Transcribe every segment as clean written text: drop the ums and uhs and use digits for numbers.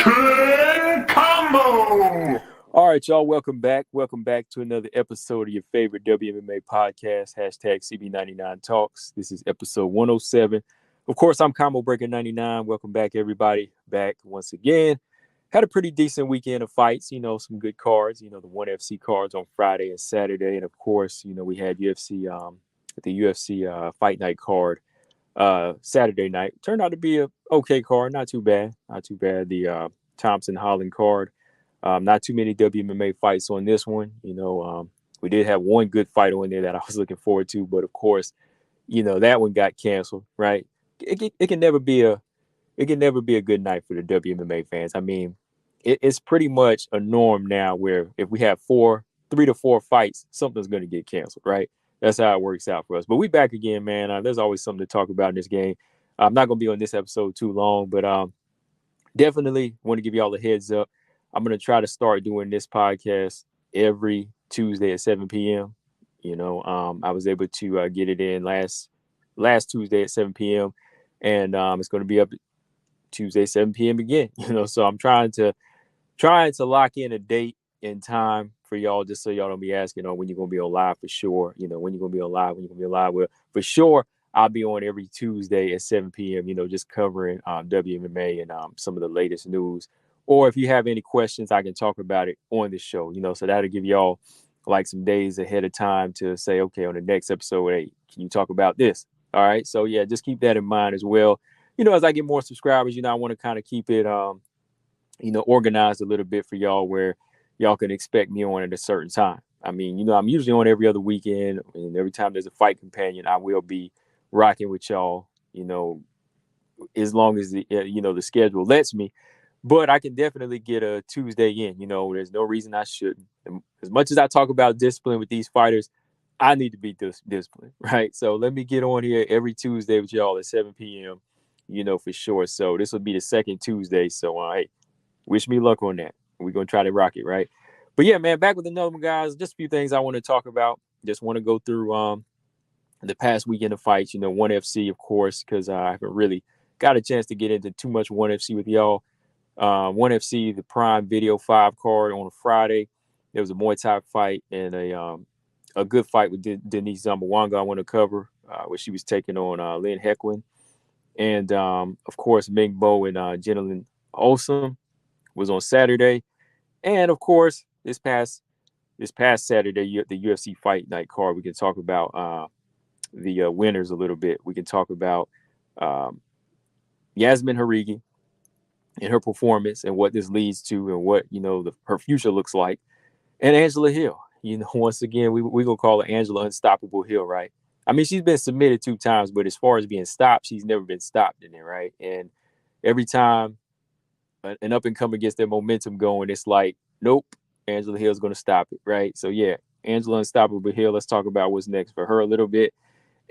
Good combo. All right, y'all. Welcome back. Welcome back to another episode of your favorite WMMA podcast. Hashtag CB99 Talks. This is episode 107. Of course, I'm Combo Breaker 99. Welcome back, everybody. Back once again. Had a pretty decent weekend of fights. Some good cards. The ONE FC cards on Friday and Saturday, and of course, we had the UFC Fight Night card Saturday night. Turned out to be a okay card. Not too bad. Not too bad. The Thompson Holland card. Not too many WMMA fights on this one. We did have one good fight on there that I was looking forward to, but of course, that one got canceled. Right? It can never be a good night for the WMMA fans. I mean, it's pretty much a norm now where if we have 3 to 4 fights, something's going to get canceled. Right? That's how it works out for us. But we back again, man. There's always something to talk about in this game. I'm not going to be on this episode too long, but definitely want to give y'all a heads up. I'm going to try to start doing this podcast every Tuesday at 7 p.m. I was able to get it in last Tuesday at 7 p.m. And it's going to be up Tuesday 7 p.m. again. So I'm trying to lock in a date and time for y'all, just so y'all don't be asking, when you're going to be on live for sure. When you're going to be on live, Well, for sure, I'll be on every Tuesday at 7 p.m., just covering WMMA and some of the latest news. Or if you have any questions, I can talk about it on the show, so that'll give y'all like some days ahead of time to say, okay, on the next episode, hey, can you talk about this? All right. So, yeah, just keep that in mind as well. As I get more subscribers, I want to kind of keep it, organized a little bit for y'all where y'all can expect me on at a certain time. I mean, I'm usually on every other weekend, and every time there's a fight companion, I will be rocking with y'all, as long as the schedule lets me. But I can definitely get a Tuesday in. There's no reason I shouldn't. As much as I talk about discipline with these fighters, I need to be disciplined, right? So let me get on here every Tuesday with y'all at 7 p.m., for sure. So this will be the second Tuesday. So, hey, wish me luck on that. We're going to try to rock it, right? But, yeah, man, back with another one, guys. Just a few things I want to talk about. Just want to go through the past weekend of fights, ONE FC, of course, because I haven't really got a chance to get into too much ONE FC with y'all. ONE FC, the Prime Video 5 card on a Friday. There was a Muay Thai fight and a good fight with Denise Zamboanga I want to cover, where she was taking on Lynn Hequin. And, of course, Ming Bo and Jenilyn Olsen was on Saturday. And, of course, this past Saturday, the UFC Fight Night card, we can talk about the winners a little bit. We can talk about Yasmin Harigi and her performance and what this leads to and what, her future looks like. And Angela Hill, once again, we going to call her Angela Unstoppable Hill, right? I mean, she's been submitted 2 times, but as far as being stopped, she's never been stopped in it, right? And every time an up and comer gets their momentum going, it's like, nope, Angela Hill's going to stop it, right? So, yeah, Angela Unstoppable Hill, let's talk about what's next for her a little bit.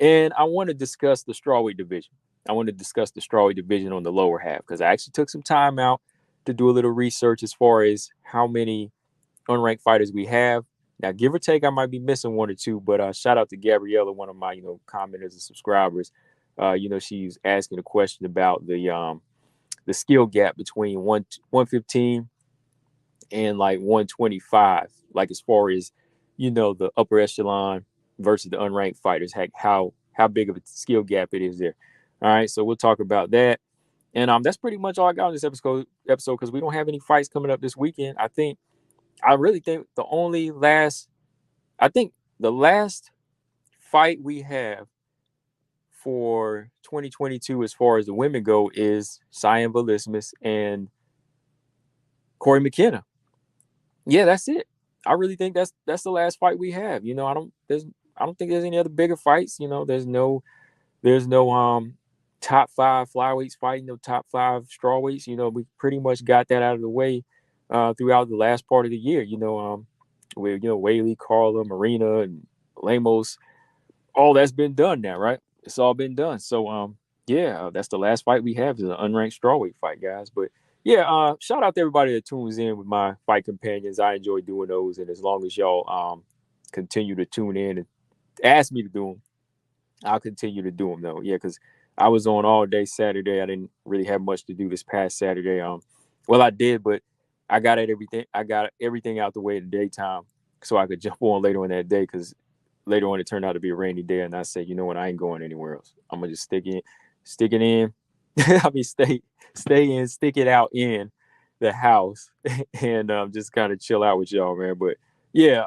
And I want to discuss the strawweight division. I want to discuss the strawweight division on the lower half because I actually took some time out to do a little research as far as how many unranked fighters we have. Now, give or take, I might be missing 1 or 2, but shout out to Gabriella, one of my, commenters and subscribers. She's asking a question about the skill gap between 115 and like 125, like as far as, the upper echelon versus the unranked fighters, how big of a skill gap it is there. All right, so we'll talk about that. And that's pretty much all I got on this episode because we don't have any fights coming up this weekend. I really think the last fight we have for 2022 as far as the women go is Cyan Valismus and Corey McKenna. Yeah, that's it. I really think that's the last fight we have. I don't think there's any other bigger fights. There's no top 5 flyweights fighting, no top 5 strawweights. We pretty much got that out of the way throughout the last part of the year. With Whaley, Carla, Marina, and Lemos, all that's been done now, right? It's all been done. So yeah, that's the last fight we have is an unranked strawweight fight, guys. But yeah, shout out to everybody that tunes in with my fight companions. I enjoy doing those, and as long as y'all continue to tune in and ask me to do them, I'll continue to do them though. Yeah, because I was on all day Saturday. I didn't really have much to do this past Saturday. Well, I did, but I got everything. I got everything out the way in the daytime, so I could jump on later on that day. Because later on, it turned out to be a rainy day, and I said, you know what, I ain't going anywhere else. I'm gonna just stick it in. I mean, stay in, stick it out in the house, and just kind of chill out with y'all, man. But yeah,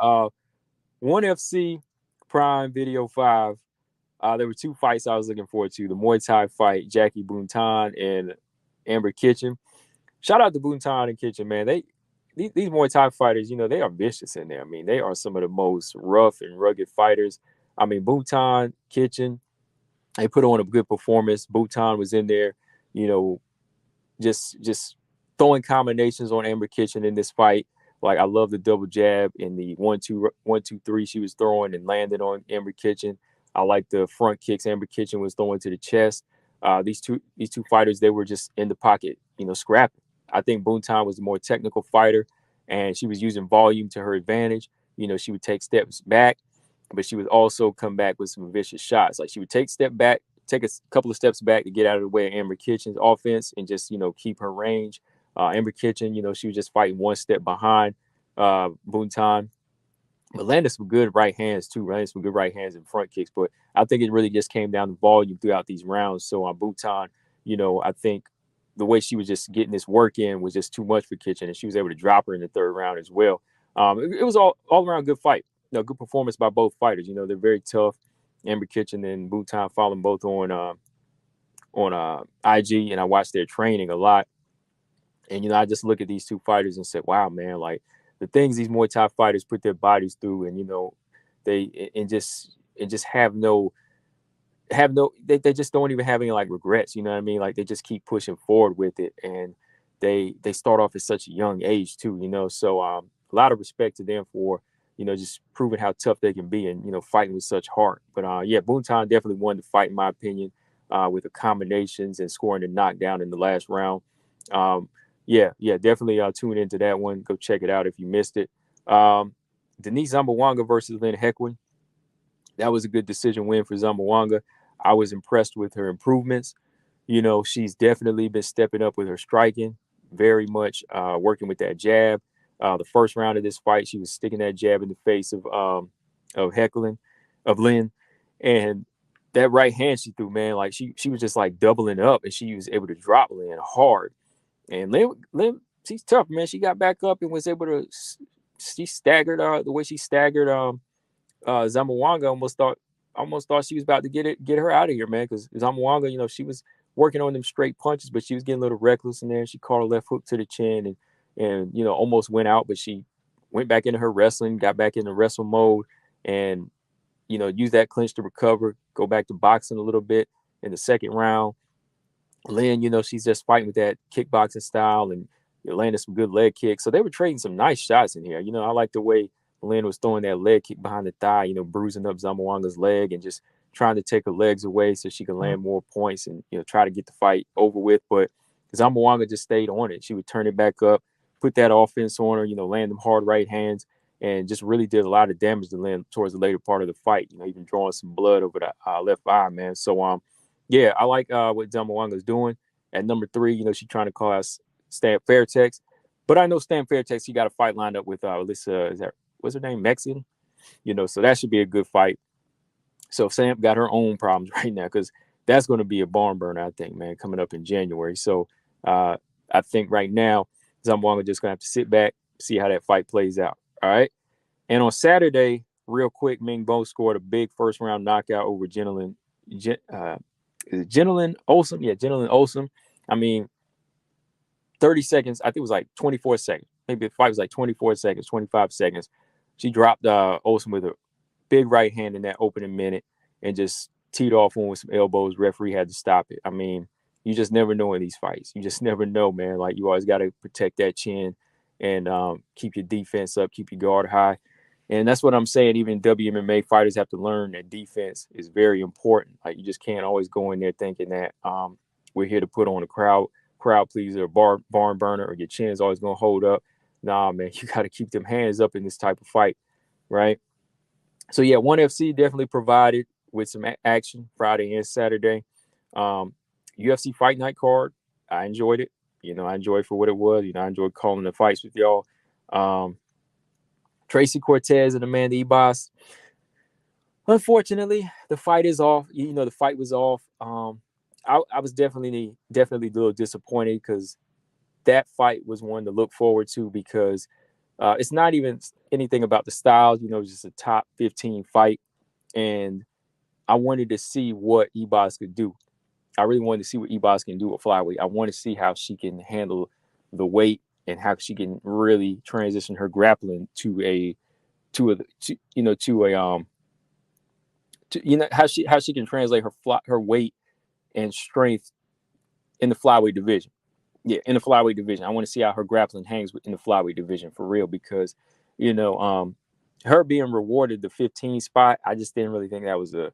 ONE FC Prime Video 5. There were two fights I was looking forward to: the Muay Thai fight, Jackie Buntan and Amber Kitchen. Shout out to Buntan and Kitchen, man. These Muay Thai fighters, you know, they are vicious in there. I mean, they are some of the most rough and rugged fighters. I mean, Buntan, Kitchen, they put on a good performance. Buntan was in there, you know, just throwing combinations on Amber Kitchen in this fight. Like, I love the double jab and the 1-2-1-2-3 she was throwing and landing on Amber Kitchen. I like the front kicks Amber Kitchen was throwing to the chest. These two fighters, they were just in the pocket, you know, scrapping. I think Buntan was the more technical fighter, and she was using volume to her advantage. You know, she would take steps back, but she would also come back with some vicious shots. Like, she would take a couple of steps back to get out of the way of Amber Kitchen's offense and just, you know, keep her range. Amber Kitchen, you know, she was just fighting one step behind Buntan, but landed some good right hands too. Landed some good right hands and front kicks. But I think it really just came down to volume throughout these rounds. So on Buntan, you know, I think the way she was just getting this work in was just too much for Kitchen, and she was able to drop her in the third round as well. It was all around good fight. You know, good performance by both fighters. You know, they're very tough. Amber Kitchen and Buntan following both on IG, and I watched their training a lot. And, you know, I just look at these two fighters and said, wow, man, like the things these Muay Thai fighters put their bodies through, and, you know, they just they just don't even have any like regrets, you know what I mean? Like, they just keep pushing forward with it, and they start off at such a young age too, you know. So a lot of respect to them for, you know, just proving how tough they can be and, you know, fighting with such heart. But yeah, Buntan definitely won the fight in my opinion, with the combinations and scoring the knockdown in the last round. Um, yeah, definitely tune into that one. Go check it out if you missed it. Denise Zamboanga versus Lynn Hequin. That was a good decision win for Zamboanga. I was impressed with her improvements. You know, she's definitely been stepping up with her striking, very much working with that jab. The first round of this fight, she was sticking that jab in the face of Lynn, and that right hand she threw, man, like she was just like doubling up, and she was able to drop Lynn hard. And Lynn, she's tough, man. She got back up and was able to. She staggered the way she staggered Zamboanga. Almost thought she was about to get her out of here, man. Because Zamboanga, you know, she was working on them straight punches, but she was getting a little reckless in there. She caught a left hook to the chin and you know, almost went out, but she went back into her wrestling, got back into wrestle mode, and you know, used that clinch to recover, go back to boxing a little bit in the second round. Lynn, you know, she's just fighting with that kickboxing style and, you know, landing some good leg kicks. So they were trading some nice shots in here. You know, I like the way Lynn was throwing that leg kick behind the thigh, you know, bruising up Zamboanga's leg and just trying to take her legs away so she can land more points and, you know, try to get the fight over with. But Zamboanga just stayed on it. She would turn it back up, put that offense on her, you know, land them hard right hands, and just really did a lot of damage to Lynn towards the later part of the fight, you know, even drawing some blood over the left eye, man. So, yeah, I like what Zamboanga's doing. At number 3, you know, she's trying to call out Stan Fairtex. But I know Stan Fairtex, he got a fight lined up with Alyssa, what's her name? Mexican? You know, so that should be a good fight. So Sam got her own problems right now because that's going to be a barn burner, I think, man, coming up in January. So I think right now, Zamboanga just going to have to sit back, see how that fight plays out. All right. And on Saturday, real quick, Ming Bo scored a big first round knockout over Gentleman Olsen. Yeah, Gentleman Olsen. I mean, 30 seconds. I think it was like 24 seconds. Maybe the fight was like 24 seconds, 25 seconds. She dropped Olsen with a big right hand in that opening minute and just teed off on with some elbows. Referee had to stop it. I mean, you just never know in these fights. You just never know, man. Like, you always got to protect that chin and keep your defense up, keep your guard high. And that's what I'm saying. Even WMMA fighters have to learn that defense is very important. Like, you just can't always go in there thinking that we're here to put on a crowd pleaser or barn burner, or your chin's always going to hold up. Nah, man, you got to keep them hands up in this type of fight, right? So, yeah, ONE FC definitely provided with some action Friday and Saturday. UFC Fight Night card, I enjoyed it. I enjoyed for what it was. I enjoyed calling the fights with y'all. Tracy Cortez and Amanda Ebas. Unfortunately, the fight is off. The fight was off. I was definitely a little disappointed because that fight was one to look forward to because it's not even anything about the styles. It's just a top 15 fight, and I wanted to see what Ebas could do. I really wanted to see what Ebas can do at flyweight. I want to see how she can handle the weight and how she can really transition her grappling how she can translate her weight and strength in the flyweight division. Yeah, in the flyweight division. I want to see how her grappling hangs in the flyweight division for real because, her being rewarded the 15 spot, I just didn't really think that was a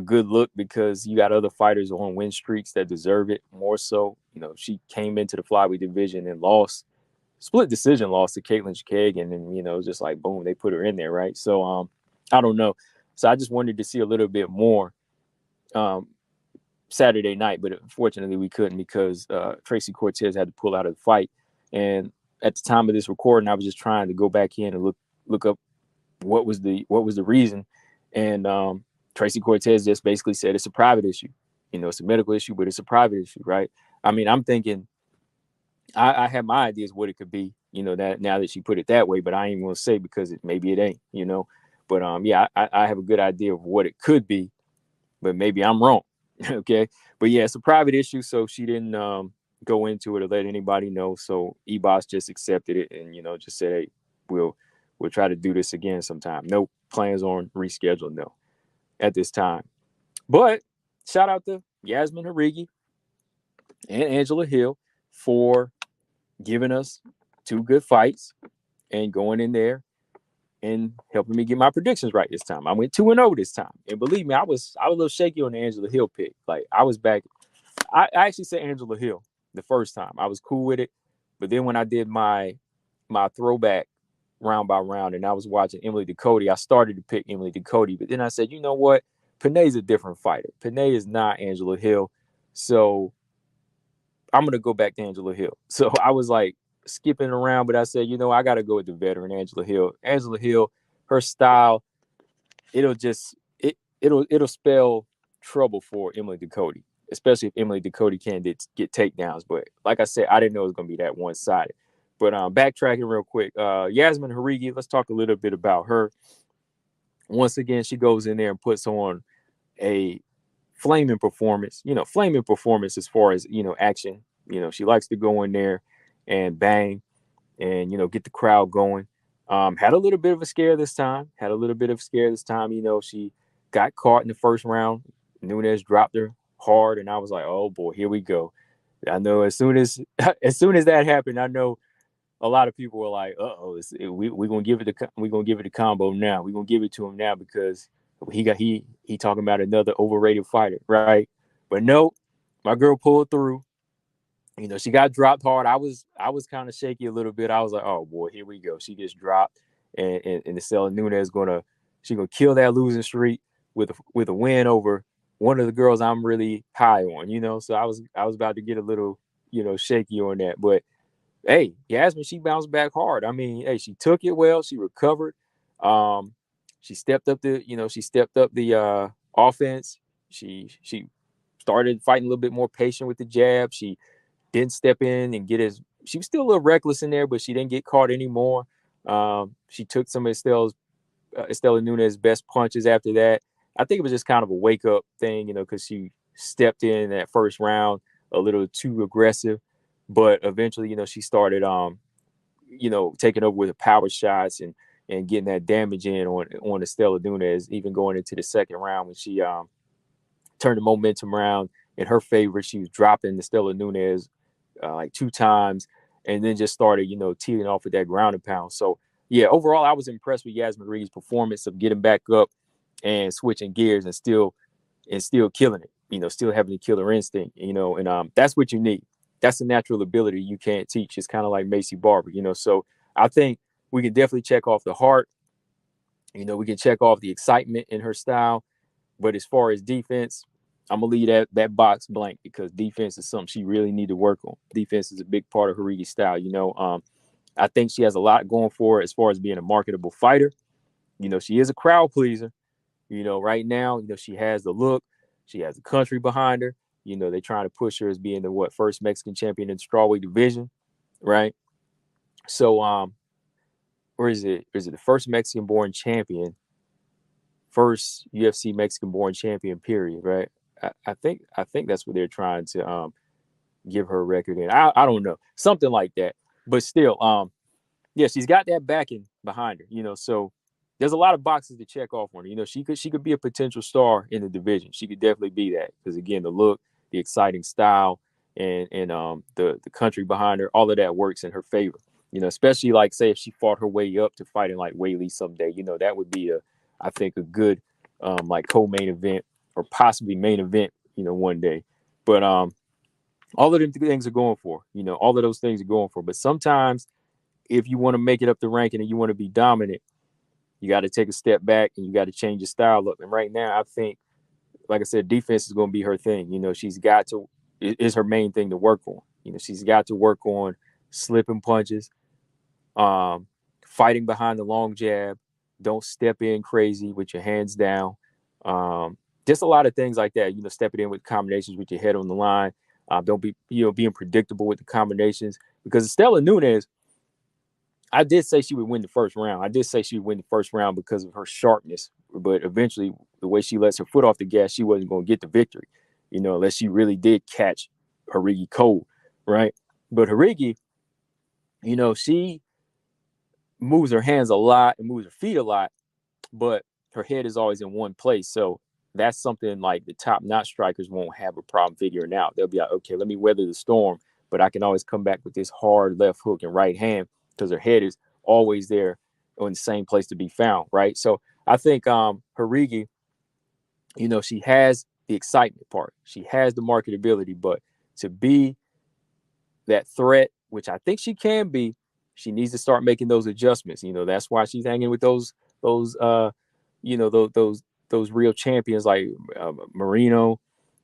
good look because you got other fighters on win streaks that deserve it more so. She came into the flyweight division and split decision loss to Caitlin Chikagan, and just like boom, they put her in there, right? So I don't know. So I just wanted to see a little bit more Saturday night, but unfortunately we couldn't because Tracy Cortez had to pull out of the fight. And at the time of this recording, I was just trying to go back in and look up what was the reason. And Tracy Cortez just basically said it's a private issue. It's a medical issue, but it's a private issue, right? I mean, I'm thinking I have my ideas what it could be, that now that she put it that way, but I ain't gonna say because maybe it ain't, But yeah, I have a good idea of what it could be, but maybe I'm wrong. Okay. But yeah, it's a private issue, so she didn't go into it or let anybody know. So Ebas just accepted it and just said, hey, we'll try to do this again sometime. No plans on reschedule, no, at this time. But shout out to Yasmin Jauregui and Angela Hill for giving us 2 good fights and going in there and helping me get my predictions right this time. I went 2-0 this time. And believe me, I was a little shaky on the Angela Hill pick. Like I was back. I actually said Angela Hill the first time. I was cool with it. But then when I did my throwback round by round and I was watching Emily Ducote, I started to pick Emily Ducote. But then I said, you know what? Panay's a different fighter. Panay is not Angela Hill. So I'm going to go back to Angela Hill. So I was like skipping around, but I said, I got to go with the veteran Angela Hill. Angela Hill, her style, it'll spell trouble for Emily Ducote, especially if Emily Ducote can get takedowns. But like I said, I didn't know it was going to be that one-sided. But backtracking real quick, Yasmin Jauregui, let's talk a little bit about her. Once again, she goes in there and puts on a flaming performance, as far as, action. She likes to go in there and bang and, get the crowd going. Had a little bit of a scare this time. She got caught in the first round. Nunes dropped her hard, and I was like, oh boy, here we go. I know as soon as that happened, I know a lot of people were like, we're gonna give it a combo now. We're gonna give it to him now because he talking about another overrated fighter, right? But no, my girl pulled through. She got dropped hard. I was kind of shaky a little bit. I was like, oh boy, here we go. She gets dropped, and Estela Nunes gonna kill that losing streak with a win over one of the girls I'm really high on. So I was about to get a little shaky on that, but hey, Yasmin, she bounced back hard. I mean, hey, she took it well. She recovered. She stepped up the offense. She started fighting a little bit more patient with the jab. She didn't step in and she was still a little reckless in there, but she didn't get caught anymore. She took some of Estela Nunes' best punches after that. I think it was just kind of a wake up thing, because she stepped in that first round a little too aggressive. But eventually, she started, taking over with the power shots and getting that damage in on Estela Nunes, even going into the second round when she turned the momentum around in her favor. She was dropping Estela Nunes like 2 times and then just started, teeing off with that ground and pound. So, yeah, overall, I was impressed with Yasmin Reed's performance of getting back up and switching gears and still killing it, still having the killer instinct, and that's what you need. That's a natural ability you can't teach. It's kind of like Macy Barber, So I think we can definitely check off the heart. We can check off the excitement in her style. But as far as defense, I'm gonna leave that box blank because defense is something she really need to work on. Defense is a big part of Jauregui's style. I think she has a lot going for her as far as being a marketable fighter. She is a crowd pleaser. Right now, she has the look, she has the country behind her. They're trying to push her as being the first Mexican champion in the strawweight division, right? So, or is it the first Mexican born champion, first UFC Mexican born champion, period, right? I think that's what they're trying to give her a record in. I don't know, something like that. But still, yeah, she's got that backing behind her, so there's a lot of boxes to check off on her. She could be a potential star in the division. She could definitely be that because again, the look, the exciting style, and the country behind her, all of that works in her favor. Especially like say if she fought her way up to fighting like Weili someday, that would be I think a good like co-main event or possibly main event, one day. But all of them things are going for, all of those things are going for. But sometimes if you want to make it up the ranking and you want to be dominant, you got to take a step back and you got to change your style up. And right now, I think, like I said, defense is going to be her thing. She's got to, is her main thing to work on. She's got to work on slipping punches, fighting behind the long jab. Don't step in crazy with your hands down. Just a lot of things like that. Stepping in with combinations with your head on the line. Don't be, being predictable with the combinations because Estela Nunes, I did say she would win the first round. I did say she would win the first round because of her sharpness. But eventually, the way she lets her foot off the gas, she wasn't going to get the victory, unless she really did catch Jauregui cold, right? But Jauregui, she moves her hands a lot and moves her feet a lot, but her head is always in one place. So that's something like the top-notch strikers won't have a problem figuring out. They'll be like, okay, let me weather the storm, but I can always come back with this hard left hook and right hand because her head is always there in the same place to be found, right? So I think Jauregui, she has the excitement part. She has the marketability, but to be that threat, which I think she can be, she needs to start making those adjustments. That's why she's hanging with those those real champions like Marino,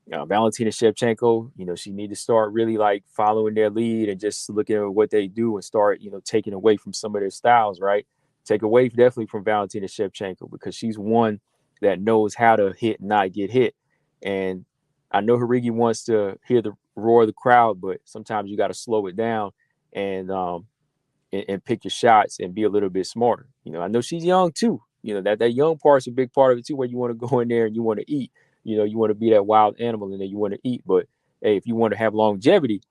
Valentina Shevchenko. She need to start really like following their lead and just looking at what they do and start, taking away from some of their styles, right? Take away definitely from Valentina Shevchenko because she's one that knows how to hit and not get hit. And I know Jauregui wants to hear the roar of the crowd, but sometimes you got to slow it down and pick your shots and be a little bit smarter. I know she's young too. That young part's a big part of it too, where you want to go in there and you want to eat. You want to be that wild animal and then you want to eat. But hey, if you want to have longevity,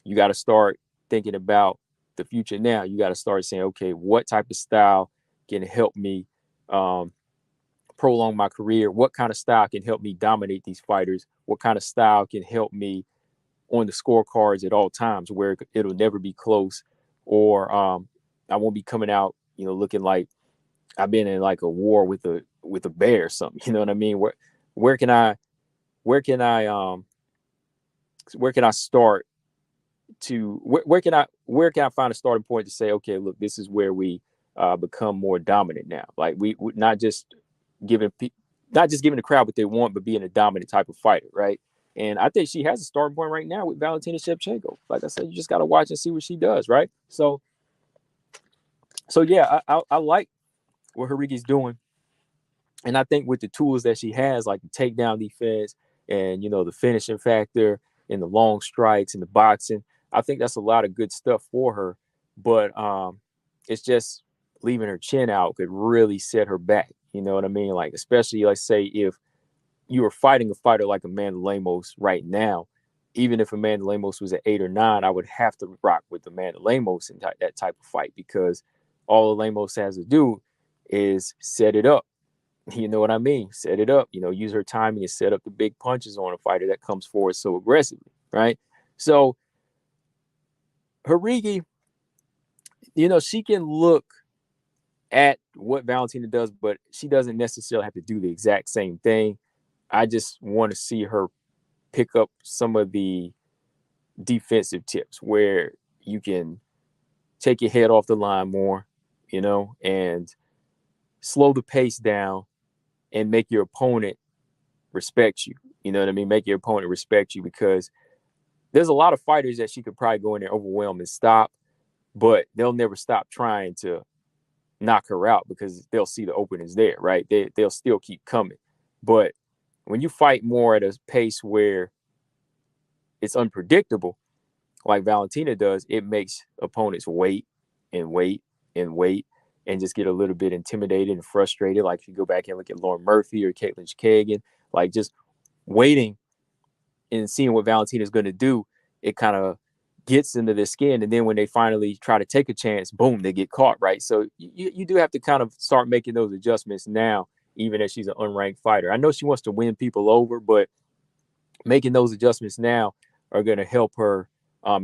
you got to start thinking about the future now. You got to start saying, okay, what type of style can help me prolong my career? What kind of style can help me dominate these fighters? What kind of style can help me on the scorecards at all times where it'll never be close or I won't be coming out, looking like I've been in like a war with a bear or something. You know what I mean? Where can I start to where can I find a starting point to say, okay, look, this is where we become more dominant now. Like we not just giving the crowd what they want, but being a dominant type of fighter, right? And I think she has a starting point right now with Valentina Shevchenko. Like I said, you just got to watch and see what she does, right? So yeah, I like what Jauregui's doing. And I think with the tools that she has, like the takedown defense and, the finishing factor and the long strikes and the boxing, I think that's a lot of good stuff for her. But it's just leaving her chin out could really set her back. You know what I mean? Like, especially, like, say, if you were fighting a fighter like Amanda Lemos right now, even if Amanda Lemos was at 8 or 9, I would have to rock with Amanda Lemos in that type of fight because all Lemos has to do is set it up. You know what I mean? Set it up, use her timing and set up the big punches on a fighter that comes forward so aggressively, right? So Jauregui, she can look at what Valentina does, but she doesn't necessarily have to do the exact same thing. I just want to see her pick up some of the defensive tips where you can take your head off the line more, and slow the pace down and make your opponent respect you. You know what I mean? Make your opponent respect you, because there's a lot of fighters that she could probably go in there, overwhelm, and stop, but they'll never stop trying to knock her out because they'll see the openings there, right? They'll still keep coming. But when you fight more at a pace where it's unpredictable, like Valentina does, it makes opponents wait and wait and wait and just get a little bit intimidated and frustrated. Like if you go back and look at Lauren Murphy or Caitlin Kagan, like just waiting and seeing what Valentina is going to do, it kind of gets into their skin. And then when they finally try to take a chance, boom, they get caught, right? So you do have to kind of start making those adjustments now, even as she's an unranked fighter. I know she wants to win people over, but making those adjustments now are going to help her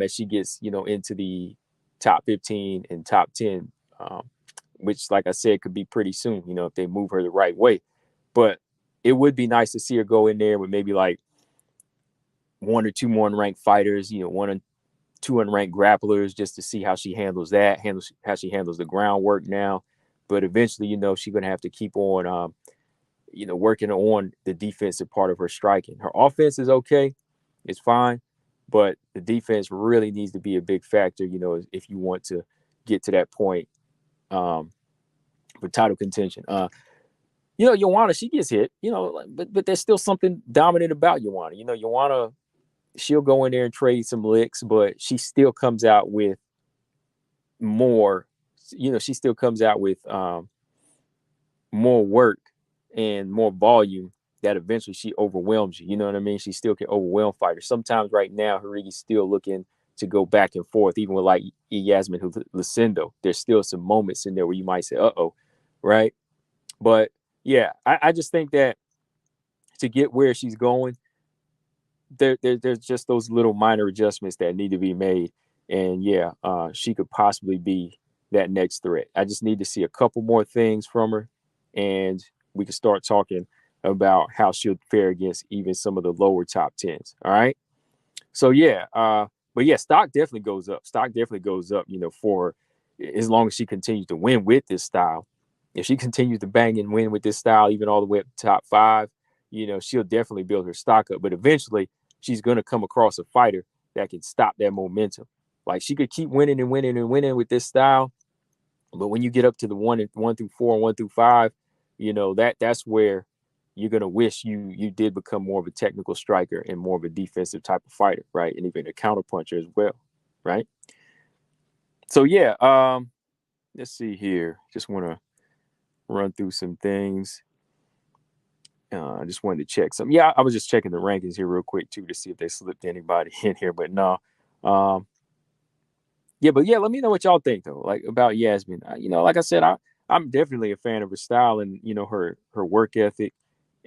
as she gets, into the top 15 and top 10, which, like I said, could be pretty soon, if they move her the right way. But it would be nice to see her go in there with maybe like one or two more unranked fighters, one or two unranked grapplers, just to see how she handles that, how she handles the groundwork now. But eventually, she's going to have to keep on, working on the defensive part of her striking. Her offense is okay. It's fine. But the defense really needs to be a big factor, if you want to get to that point for title contention. Joanna, she gets hit, but there's still something dominant about Joanna. Joanna, she'll go in there and trade some licks, but she still comes out with more, she still comes out with more work and more volume that eventually she overwhelms you. You know what I mean? She still can overwhelm fighters. Sometimes right now, Jauregui's still looking to go back and forth, even with like Yasmin Lucindo. There's still some moments in there where you might say, uh-oh, right? But yeah, I just think that to get where she's going, there's just those little minor adjustments that need to be made. And yeah, she could possibly be that next threat. I just need to see a couple more things from her, and we can start talking about how she'll fare against even some of the lower top 10s. All right. So yeah, but yeah, stock definitely goes up. Stock definitely goes up, for as long as she continues to win with this style. If she continues to bang and win with this style, even all the way up to top 5, she'll definitely build her stock up. But eventually she's going to come across a fighter that can stop that momentum. Like she could keep winning and winning and winning with this style. But when you get up to the 1 through 4 and 1 through 5, that's where you're going to wish you did become more of a technical striker and more of a defensive type of fighter, right? And even a counterpuncher as well, right? So, yeah, let's see here. Just want to run through some things. I just wanted to check some. Yeah, I was just checking the rankings here real quick, too, to see if they slipped anybody in here. But no. But let me know what y'all think, though, like about Yasmin. Like I said, I'm definitely a fan of her style and, her work ethic.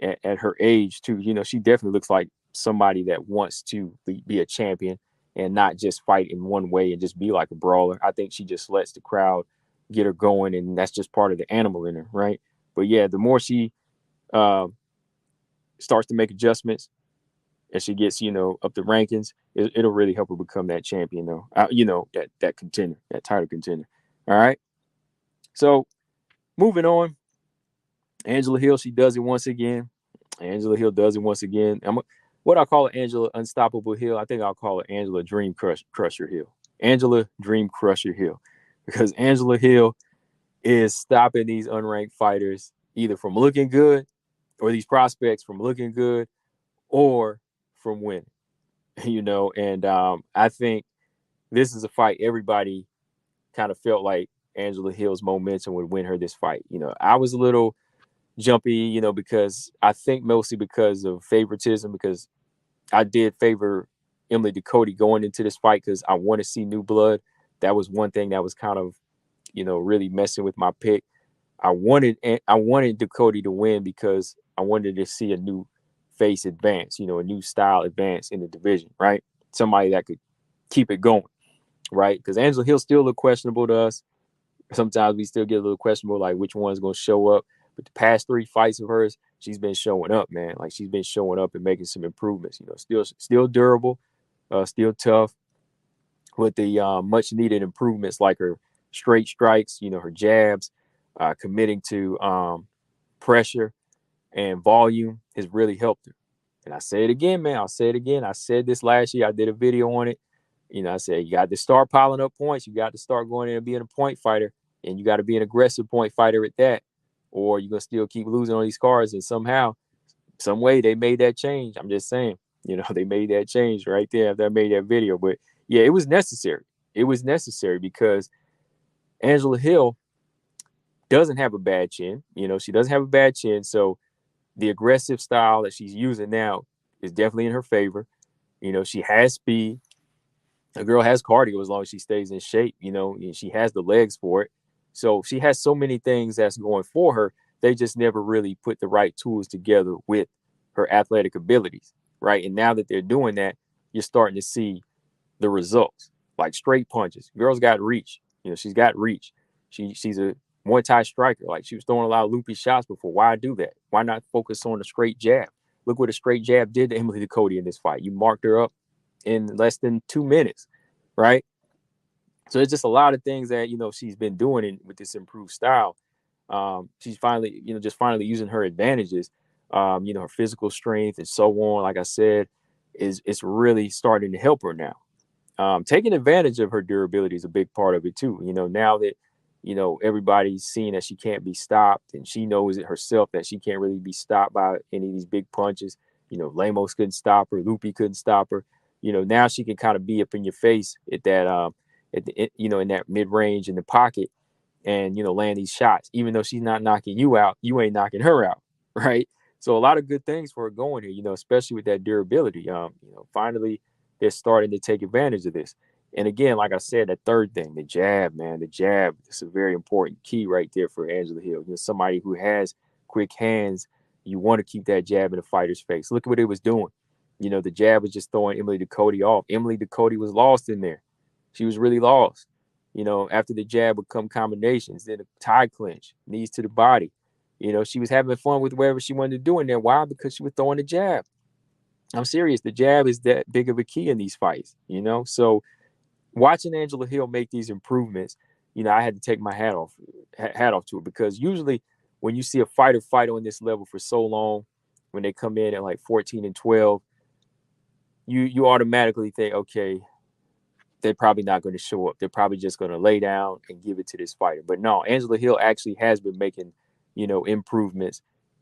At her age too, she definitely looks like somebody that wants to be a champion and not just fight in one way and just be like a brawler. I think she just lets the crowd get her going, and that's just part of the animal in her, right? But yeah, the more she starts to make adjustments as she gets, up the rankings, it'll really help her become that champion, though. That contender, that title contender. All right. So moving on. Angela Hill, she does it once again. Angela Hill does it once again. What I call it, Angela Unstoppable Hill, I think I'll call it Angela Dream Crusher Hill. Angela Dream Crusher Hill. Because Angela Hill is stopping these unranked fighters either from looking good, or these prospects from looking good, or from winning. And I think this is a fight everybody kind of felt like Angela Hill's momentum would win her this fight. I was a little jumpy, because I think mostly because of favoritism, because I did favor Emily Ducote going into this fight because I want to see new blood. That was one thing that was kind of, really messing with my pick. I wanted Ducote to win because I wanted to see a new face advance, a new style advance in the division, right? Somebody that could keep it going, right? Because Angela Hill still look questionable to us. Sometimes we still get a little questionable, like which one's going to show up. But the past 3 fights of hers, she's been showing up, man. Like she's been showing up and making some improvements. Still durable, still tough, with the much needed improvements like her straight strikes, her jabs, committing to pressure and volume has really helped her. And I say it again, man. I'll say it again. I said this last year. I did a video on it. I said you got to start piling up points. You got to start going in and being a point fighter, and you got to be an aggressive point fighter at that, or you're gonna still keep losing on these cards. And somehow, some way, they made that change. I'm just saying, they made that change right there after I made that video. But yeah, it was necessary. It was necessary because Angela Hill doesn't have a bad chin. She doesn't have a bad chin. So the aggressive style that she's using now is definitely in her favor. She has speed. The girl has cardio as long as she stays in shape, and she has the legs for it. So she has so many things that's going for her. They just never really put the right tools together with her athletic abilities, right? And now that they're doing that, you're starting to see the results, like straight punches. Girl's got reach. She's got reach. She's a Muay Thai striker. Like, she was throwing a lot of loopy shots before. Why do that? Why not focus on the straight jab? Look what a straight jab did to Emily Ducote in this fight. You marked her up in less than 2 minutes, right? So it's just a lot of things that, she's been doing with this improved style. She's finally, just finally using her advantages, her physical strength and so on. Like I said, it's really starting to help her now. Taking advantage of her durability is a big part of it too. Now that, everybody's seeing that she can't be stopped, and she knows it herself that she can't really be stopped by any of these big punches. Lemos couldn't stop her. Loopy couldn't stop her. Now she can kind of be up in your face at that, in that mid range in the pocket, and land these shots. Even though she's not knocking you out, you ain't knocking her out, right? So a lot of good things for her going here. Especially with that durability. Finally they're starting to take advantage of this. And again, like I said, that third thing, the jab, man, the jab is a very important key right there for Angela Hill. Somebody who has quick hands, you want to keep that jab in the fighter's face. Look at what it was doing. The jab was just throwing Emily Ducote off. Emily Ducote was lost in there. She was really lost. After the jab would come combinations, then a tie clinch, knees to the body. She was having fun with whatever she wanted to do in there. Why? Because she was throwing the jab. I'm serious. The jab is that big of a key in these fights, So watching Angela Hill make these improvements, I had to take my hat off to it, because usually when you see a fighter fight on this level for so long, when they come in at like 14 and 12, you automatically think, okay, they're probably not going to show up. They're probably just going to lay down and give it to this fighter. But no, Angela Hill actually has been making, improvements,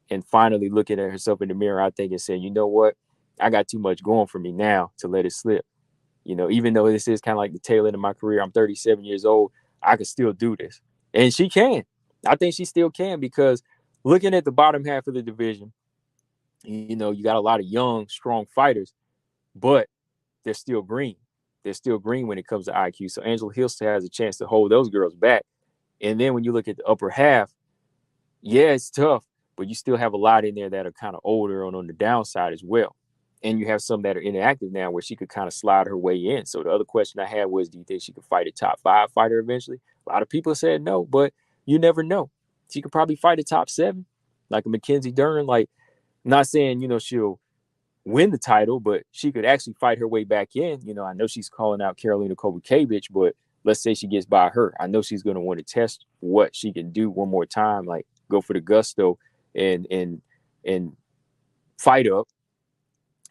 and finally looking at herself in the mirror, I think, and saying, you know what? I got too much going for me now to let it slip. Even though this is kind of like the tail end of my career, I'm 37 years old, I can still do this. And she can. I think she still can, because looking at the bottom half of the division, you got a lot of young, strong fighters, but they're still green. They're still green when it comes to IQ. So Angela Hill still has a chance to hold those girls back. And then when you look at the upper half, yeah, it's tough, but you still have a lot in there that are kind of older and on the downside as well. And you have some that are inactive now where she could kind of slide her way in. So the other question I had was, do you think she could fight a top 5 fighter eventually? A lot of people said no, but you never know. She could probably fight a top 7, like a Mackenzie Dern. Like, not saying, she'll win the title, but she could actually fight her way back in. I know she's calling out Karolina Kowalkiewicz, but let's say she gets by her. I know she's going to want to test what she can do one more time, like go for the gusto and fight up.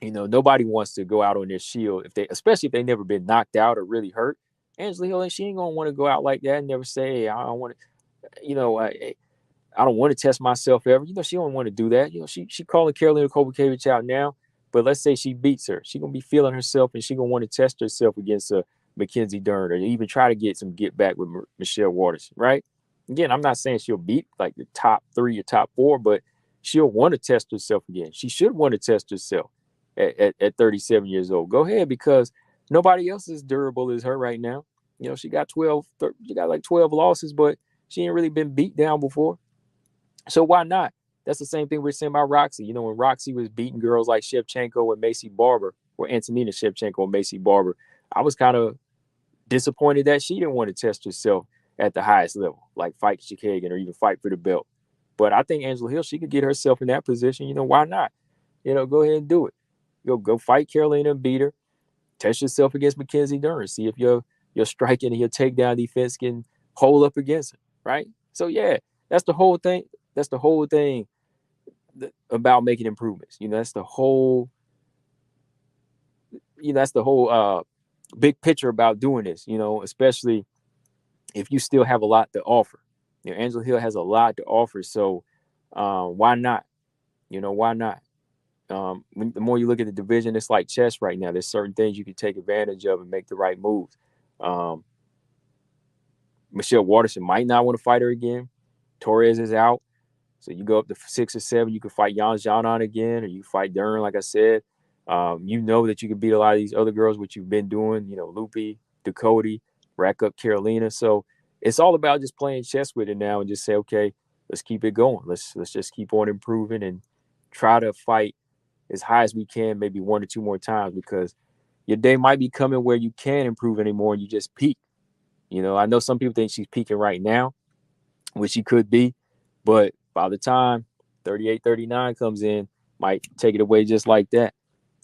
Nobody wants to go out on their shield, especially if they've never been knocked out or really hurt. Angela Hill, she ain't gonna want to go out like that and never say, hey, I don't want to, I don't want to test myself ever. She don't want to do that. She calling Karolina Kowalkiewicz out now, but let's say she beats her. She gonna be feeling herself, and she gonna want to test herself against Mackenzie Dern, or even try to get some get back with Michelle Waters, right? Again, I'm not saying she'll beat like the top 3 or top 4, but she'll want to test herself again. She should want to test herself at 37 years old. Go ahead, because nobody else is durable as her right now. She got like 12 losses, but she ain't really been beat down before. So why not? That's the same thing we're saying about Roxy. When Roxy was beating girls like Shevchenko and Macy Barber, or Antonina Shevchenko and Macy Barber, I was kind of disappointed that she didn't want to test herself at the highest level, like fight Chikagan or even fight for the belt. But I think Angela Hill, she could get herself in that position. Why not? Go ahead and do it. Go fight Karolina and beat her. Test yourself against Mackenzie Dern. See if your striking and your takedown defense can hold up against her, right? So yeah, that's the whole thing. That's the whole thing about making improvements. That's the whole that's the whole big picture about doing this, especially if you still have a lot to offer. Angela Hill has a lot to offer. So why not? Why not? The more you look at the division, it's like chess right now. There's certain things you can take advantage of and make the right moves. Michelle Waterson might not want to fight her again. Torres is out. So you go up to 6 or 7, you can fight Yan Xiaonan again, or you fight Dern, like I said. You know that you can beat a lot of these other girls, which you've been doing, Lupi, Ducote, rack up Carolina. So it's all about just playing chess with it now and just say, okay, let's keep it going. Let's just keep on improving and try to fight as high as we can, maybe 1 or 2 more times, because your day might be coming where you can't improve anymore and you just peak. I know some people think she's peaking right now, which she could be, but by the time 38, 39 comes in, might take it away just like that.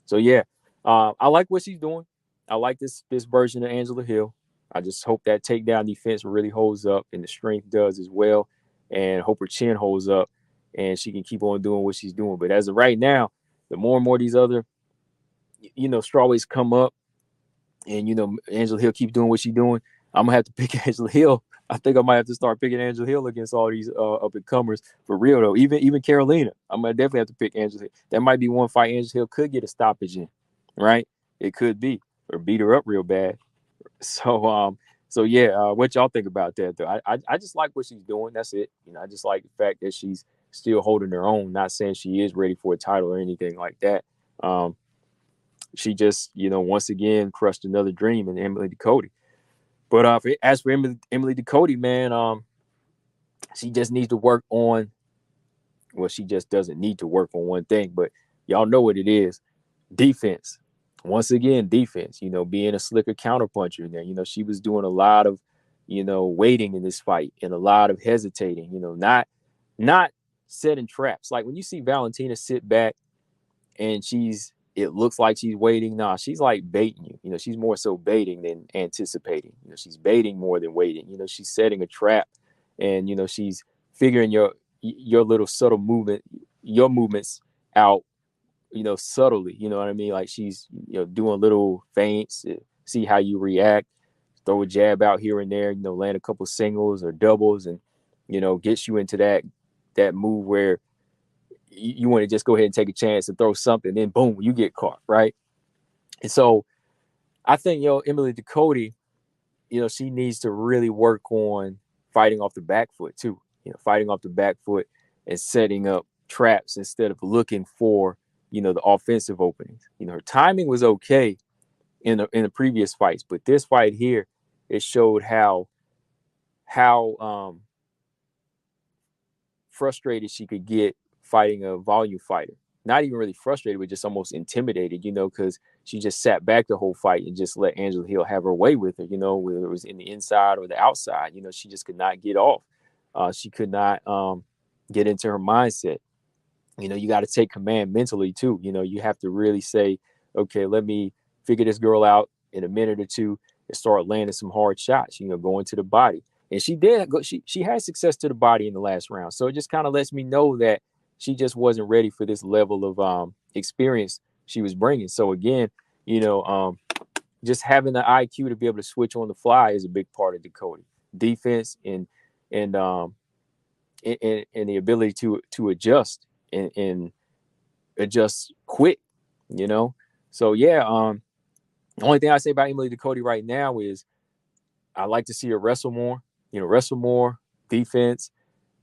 So, yeah, I like what she's doing. I like this version of Angela Hill. I just hope that takedown defense really holds up and the strength does as well, and hope her chin holds up and she can keep on doing what she's doing. But as of right now, the more and more these other, strawweights come up and, Angela Hill keep doing what she's doing, I'm going to have to pick Angela Hill. I think I might have to start picking Angela Hill against all these up-and-comers for real, though. Even Carolina, I'm going to definitely have to pick Angela Hill. That might be one fight Angela Hill could get a stoppage in, right? It could be, or beat her up real bad. So, yeah, what y'all think about that, though? I just like what she's doing. That's it. I just like the fact that she's still holding her own, not saying she is ready for a title or anything like that. She just, once again crushed another dream in Emily Ducote. But as for Emily Ducote, man, she just needs to work on. Well, she just doesn't need to work on one thing, but y'all know what it is: defense. Once again, defense. Being a slicker counterpuncher. There, she was doing a lot of, waiting in this fight and a lot of hesitating. Not setting traps. Like when you see Valentina sit back and it looks like she's waiting. Nah, she's like baiting you. She's more so baiting than anticipating. She's baiting more than waiting. She's setting a trap, and she's figuring your little subtle movement, your movements out. Subtly. You know what I mean? Like she's doing little feints, see how you react, throw a jab out here and there. Land a couple singles or doubles, and gets you into that move where you want to just go ahead and take a chance and throw something, then boom, you get caught, right? And so I think, Emily Ducote, she needs to really work on fighting off the back foot too. Fighting off the back foot and setting up traps instead of looking for, the offensive openings. Her timing was okay in the previous fights, but this fight here, it showed how frustrated she could get fighting a volume fighter. Not even really frustrated, but just almost intimidated, because she just sat back the whole fight and just let Angela Hill have her way with her, whether it was in the inside or the outside. She just could not get off. She could not get into her mindset. You got to take command mentally too. You have to really say, okay, let me figure this girl out in a minute or two and start landing some hard shots, going to the body. And she did. She had success to the body in the last round. So it just kind of lets me know that she just wasn't ready for this level of experience she was bringing. So again, just having the IQ to be able to switch on the fly is a big part of Ducote. Defense and the ability to adjust and adjust quick, So yeah, the only thing I say about Emily Ducote right now is I like to see her wrestle more, defense,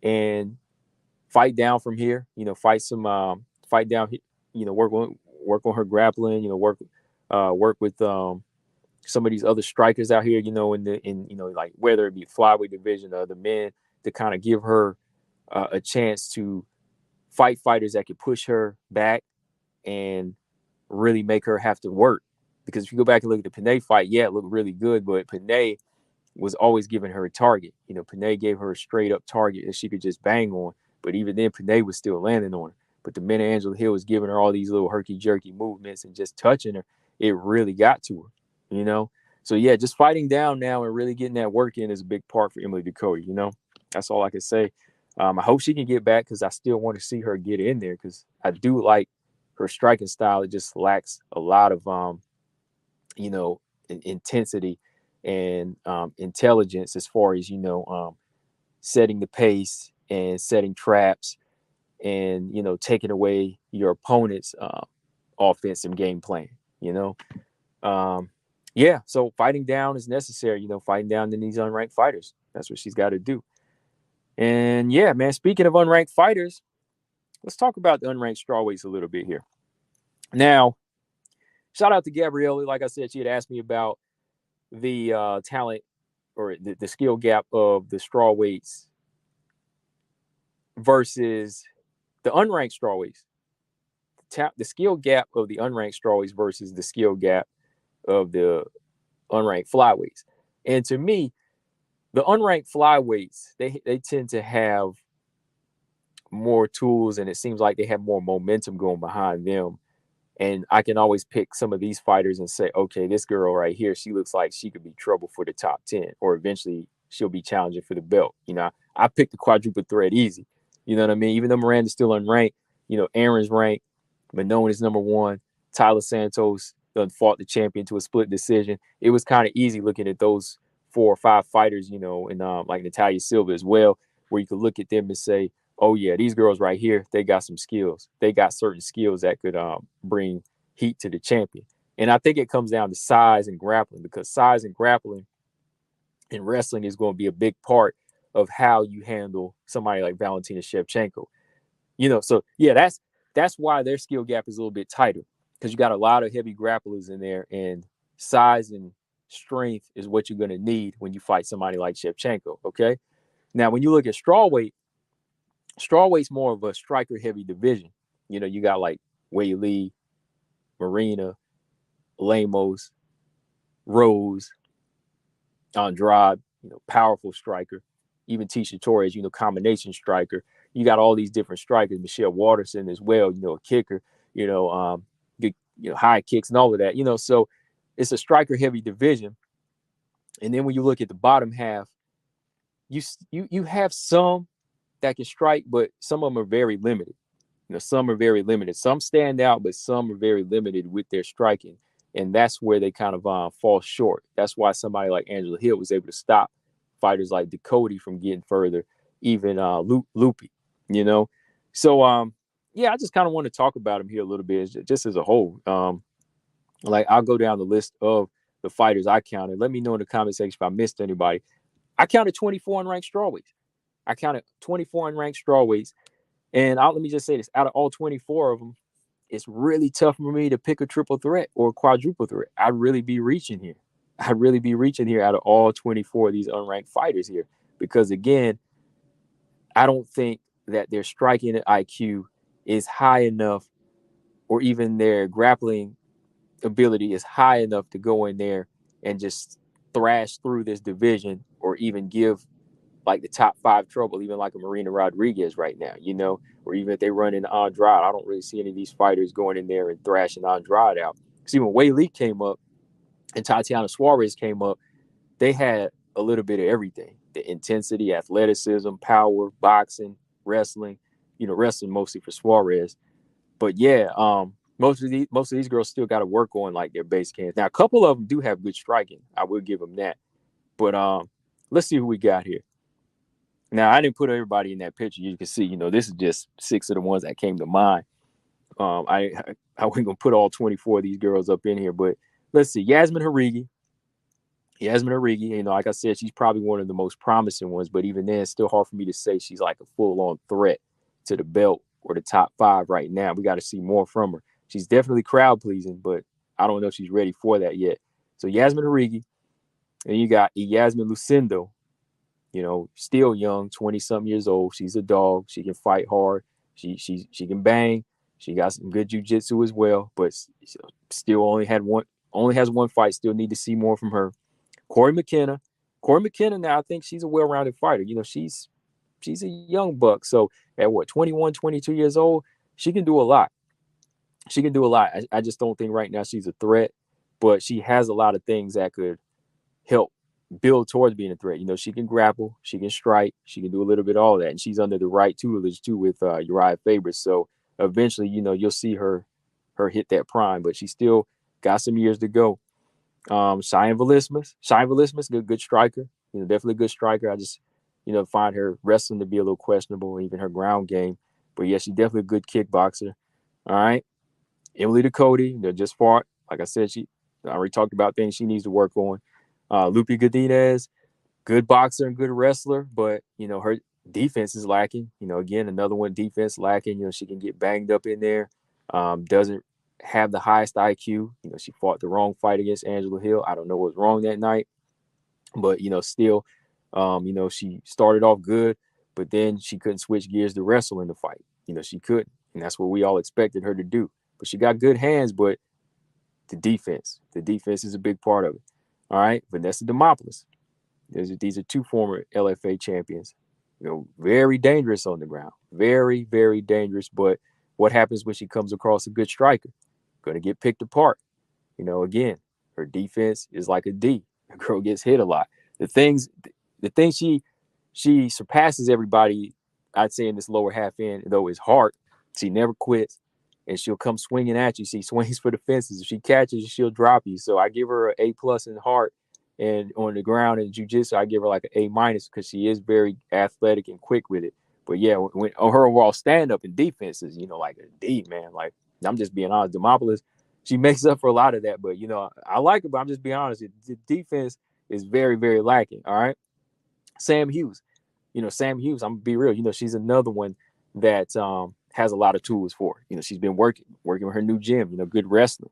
and fight down from here. Fight down. Work on her grappling. Work with some of these other strikers out here. Like whether it be flyweight division or the men, to kind of give her a chance to fight fighters that could push her back and really make her have to work. Because if you go back and look at the Panay fight, yeah, it looked really good, but Panay was always giving her a target. Panay gave her a straight up target that she could just bang on. But even then, Panay was still landing on her. But the minute Angela Hill was giving her all these little herky-jerky movements and just touching her, it really got to her, So, yeah, just fighting down now and really getting that work in is a big part for Emily Ducote, That's all I can say. I hope she can get back because I still want to see her get in there because I do like her striking style. It just lacks a lot of intensity and intelligence as far as, setting the pace and setting traps and, taking away your opponent's offensive game plan, you know. Yeah, so fighting down is necessary, fighting down these unranked fighters. That's what she's got to do. And yeah, man, speaking of unranked fighters, let's talk about the unranked strawweights a little bit here. Now, shout out to Gabrielle. Like I said, she had asked me about the talent or the skill gap of the strawweights versus the unranked strawweights. The skill gap of the unranked strawweights versus the skill gap of the unranked flyweights. And to me, the unranked flyweights, they tend to have more tools, and it seems like they have more momentum going behind them. And I can always pick some of these fighters and say, okay, this girl right here, she looks like she could be trouble for the top 10, or eventually she'll be challenging for the belt. I picked the quadruple threat easy. You know what I mean? Even though Miranda's still unranked, Aaron's ranked, Manon is number 1, Tyler Santos done fought the champion to a split decision. It was kind of easy looking at those 4 or 5 fighters, and like Natalia Silva as well, where you could look at them and say, oh yeah, these girls right here, they got some skills. They got certain skills that could bring heat to the champion. And I think it comes down to size and grappling, because size and grappling in wrestling is going to be a big part of how you handle somebody like Valentina Shevchenko. So yeah, that's why their skill gap is a little bit tighter, because you got a lot of heavy grapplers in there, and size and strength is what you're going to need when you fight somebody like Shevchenko. Okay. Now, when you look at strawweight's more of a striker heavy division. You got like Wei Li, Marina, Lemos, Rose, Andrade, powerful striker. Even Tisha Torres, combination striker. You got all these different strikers. Michelle Waterson as well, a kicker, good, high kicks and all of that. So it's a striker heavy division. And then when you look at the bottom half, you have some that can strike, but some of them are very limited. Some are very limited. Some stand out, but some are very limited with their striking. And that's where they kind of fall short. That's why somebody like Angela Hill was able to stop fighters like Ducote from getting further, even Loopy, So, yeah, I just kind of want to talk about him here a little bit, just as a whole. Like, I'll go down the list of the fighters I counted. Let me know in the comment section if I missed anybody. I counted 24 unranked strawweights. I counted 24 unranked strawweights. And let me just say this, out of all 24 of them, it's really tough for me to pick a triple threat or a quadruple threat. I'd really be reaching here. Out of all 24 of these unranked fighters here. Because, again, I don't think that their striking IQ is high enough, or even their grappling ability is high enough to go in there and just thrash through this division, or even give like the top 5 trouble, even like a Marina Rodriguez right now, or even if they run into Andrade. I don't really see any of these fighters going in there and thrashing Andrade out. See, when Wei Li came up and Tatiana Suarez came up, they had a little bit of everything: the intensity, athleticism, power, boxing, wrestling. Wrestling mostly for Suarez. But yeah, most of these girls still got to work on like their base cans. Now, a couple of them do have good striking. I will give them that. But let's see who we got here. Now, I didn't put everybody in that picture. You can see, this is just 6 of the ones that came to mind. I wasn't going to put all 24 of these girls up in here, but let's see. Yasmin Harigi, like I said, she's probably one of the most promising ones, but even then, it's still hard for me to say she's like a full-on threat to the belt or the top 5 right now. We got to see more from her. She's definitely crowd-pleasing, but I don't know if she's ready for that yet. So Yasmin Harigi, and you got Yasmin Lucindo, still young, 20-something years old. She's a dog. She can fight hard. She can bang. She got some good jiu-jitsu as well, but still only has one fight. Still need to see more from her. Corey McKenna now, I think she's a well-rounded fighter. She's a young buck. So at 21, 22 years old, she can do a lot. I just don't think right now she's a threat, but she has a lot of things that could help build towards being a threat. She can grapple, she can strike, she can do a little bit of all that. And she's under the right tutelage too with Uriah Faber. So eventually, you'll see her hit that prime, but she still got some years to go. Cheyenne Valismas, good striker. Definitely a good striker. I just, find her wrestling to be a little questionable, even her ground game. But yeah, she's definitely a good kickboxer. All right. Emily Ducote, just fought. Like I said, I already talked about things she needs to work on. Lupe Godinez, good boxer and good wrestler, but her defense is lacking. Again, another one defense lacking. She can get banged up in there. Doesn't have the highest IQ. She fought the wrong fight against Angela Hill. I don't know what was wrong that night, but still, she started off good, but then she couldn't switch gears to wrestle in the fight. She couldn't, and that's what we all expected her to do. But she got good hands, but the defense is a big part of it. All right, Vanessa Demopoulos. These are two former LFA champions. Very dangerous on the ground. Very, very dangerous. But what happens when she comes across a good striker? Going to get picked apart. Again, her defense is like a D. The girl gets hit a lot. The thing she surpasses everybody, I'd say, in this lower half end, though, is heart. She never quits, and she'll come swinging at you. She swings for the fences. If she catches you, she'll drop you. So I give her an A+ in heart. And on the ground in jiu-jitsu, I give her like an A- because she is very athletic and quick with it. But yeah, when on her overall stand-up and defense is, like a D, man. Like, I'm just being honest. Demopoulos, she makes up for a lot of that. But, I like it, but I'm just being honest. The defense is very, very lacking. All right. Sam Hughes. Sam Hughes, I'm going to be real. She's another one that has a lot of tools for her. She's been working with her new gym, good wrestling,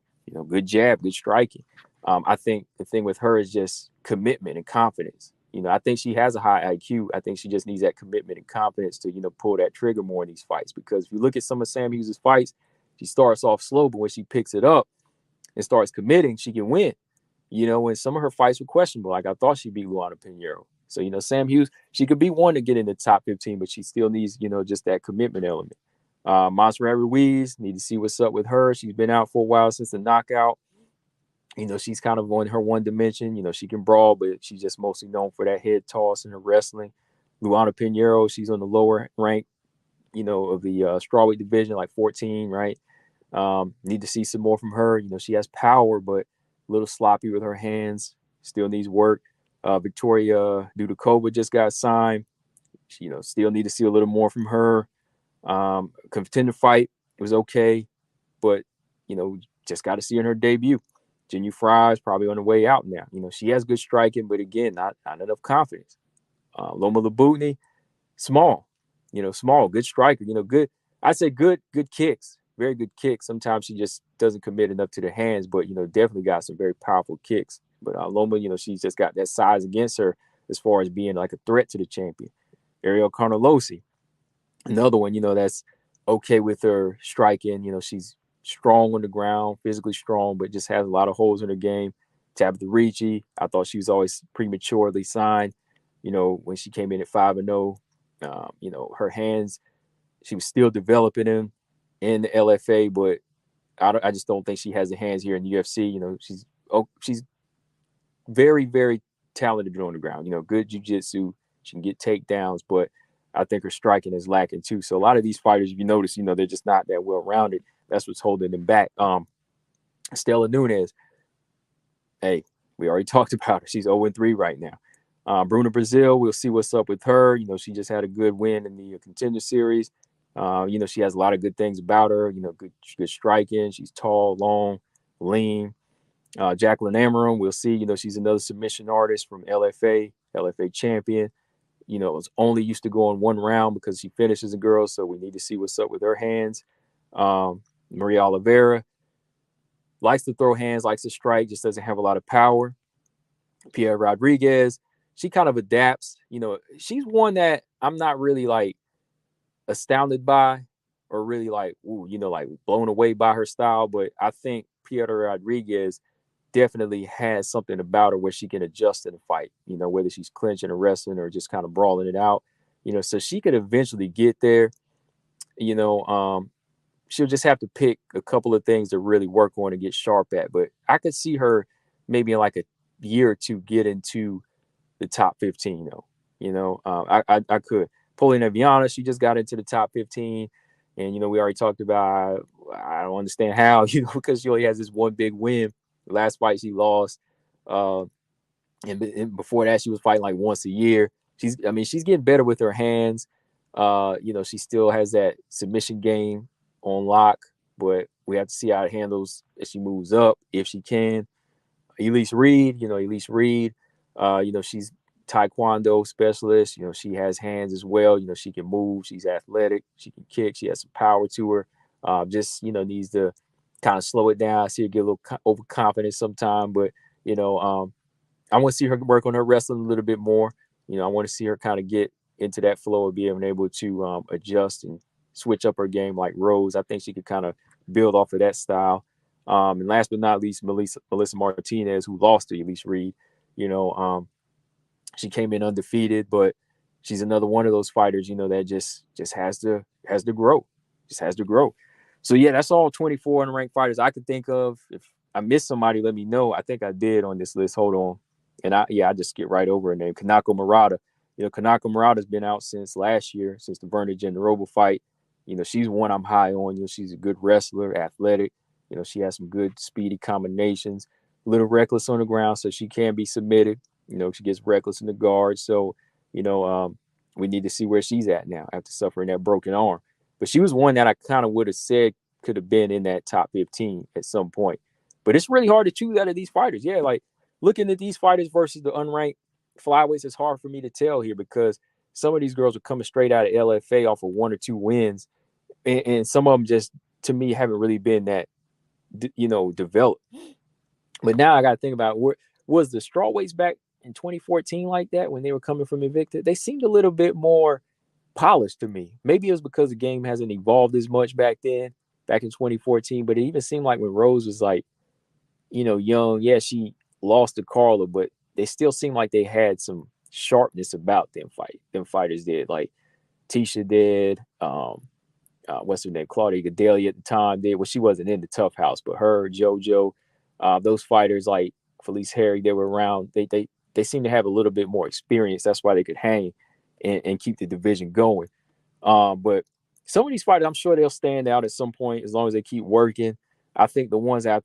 good jab, good striking. I think the thing with her is just commitment and confidence. I think she has a high IQ. I think she just needs that commitment and confidence to, pull that trigger more in these fights. Because if you look at some of Sam Hughes' fights, she starts off slow, but when she picks it up and starts committing, she can win. When some of her fights were questionable, like I thought she beat Luana Pinheiro. So, Sam Hughes, she could be one to get in the top 15, but she still needs, just that commitment element. Montserrat Ruiz, need to see what's up with her. She's been out for a while since the knockout. She's kind of on her one dimension. She can brawl, but she's just mostly known for that head toss and her wrestling. Luana Pinheiro, she's on the lower rank, of the strawweight division, like 14, right? Need to see some more from her. She has power, but a little sloppy with her hands. Still needs work. Victoria Dudakova just got signed. She, still need to see a little more from her. Contender fight, it was okay, but, just got to see her in her debut. Jinu Fry is probably on the way out now. She has good striking, but again, not enough confidence. Loma Labutni, small, small, good striker, good. I say good kicks, very good kicks. Sometimes she just doesn't commit enough to the hands, but, definitely got some very powerful kicks. But Loma, she's just got that size against her as far as being like a threat to the champion. Ariel Carnelosi, another one, that's okay with her striking. She's strong on the ground, physically strong, but just has a lot of holes in her game. Tabitha Ricci, I thought she was always prematurely signed, when she came in at 5-0. Her hands, she was still developing them in the LFA, but I just don't think she has the hands here in the UFC. She's very, very talented on the ground, good jiu-jitsu. She can get takedowns, but I think her striking is lacking too. So a lot of these fighters, if you notice, they're just not that well-rounded. That's what's holding them back. Stella Nunes, hey, we already talked about her. She's 0-3 right now. Bruna Brazil, we'll see what's up with her. She just had a good win in the contender series. She has a lot of good things about her. Good striking. She's tall, long, lean. Jacqueline Amarum, we'll see. She's another submission artist from LFA champion. Was only used to go on one round because she finishes a girl, so we need to see what's up with her hands. Maria Oliveira likes to throw hands, likes to strike, just doesn't have a lot of power. Pierre Rodriguez, she kind of adapts. She's one that I'm not really like astounded by or really like, like blown away by her style. But I think Pierre Rodriguez definitely has something about her where she can adjust in a fight, whether she's clinching or wrestling or just kind of brawling it out, so she could eventually get there. She'll just have to pick a couple of things to really work on and get sharp at. But I could see her maybe in like a year or two get into the top 15, though. I could. Paulina Viana, she just got into the top 15. And, we already talked about, I don't understand how, because she only has this one big win. The last fight she lost, Uh, and before that, she was fighting like once a year. She's getting better with her hands. She still has that submission game on lock, but we have to see how it handles as she moves up, if she can. Elise Reed, she's Taekwondo specialist. She has hands as well. She can move. She's athletic. She can kick. She has some power to her. Just needs to kind of slow it down. I see her get a little overconfident sometime, but I want to see her work on her wrestling a little bit more. I want to see her kind of get into that flow of being able to adjust and switch up her game like Rose. I think she could kind of build off of that style. And last but not least, Melissa Martinez, who lost to Elise Reed. She came in undefeated, but she's another one of those fighters, that just has to grow. Just has to grow. So yeah, that's all 24 unranked fighters I could think of. If I missed somebody, let me know. I think I did on this list. Hold on. And I just skip right over her name. Kanako Murata. Kanako Murata's been out since last year, since the Verna Jandaroba fight. She's one I'm high on. She's a good wrestler, athletic. She has some good speedy combinations. A little reckless on the ground, so she can be submitted. She gets reckless in the guard. So, we need to see where she's at now after suffering that broken arm. But she was one that I kind of would have said could have been in that top 15 at some point. But it's really hard to choose out of these fighters. Yeah, like looking at these fighters versus the unranked flyweights, it's hard for me to tell here because some of these girls are coming straight out of LFA off of 1 or 2 wins. And some of them just, to me, haven't really been that, developed. But now I got to think about was the strawweights back in 2014 like that when they were coming from Invicta? They seemed a little bit more polished to me. Maybe it was because the game hasn't evolved as much back in 2014. But it even seemed like when Rose was like, young, yeah, she lost to Carla, but they still seemed like they had some sharpness about them fighters did. Like Tisha did, what's her name? Claudia Gadelha at the time did. Well, she wasn't in the Tough House, but her, JoJo, those fighters like Felice Herrig, they were around. They seem to have a little bit more experience. That's why they could hang and keep the division going. But some of these fighters, I'm sure they'll stand out at some point as long as they keep working. I think the ones that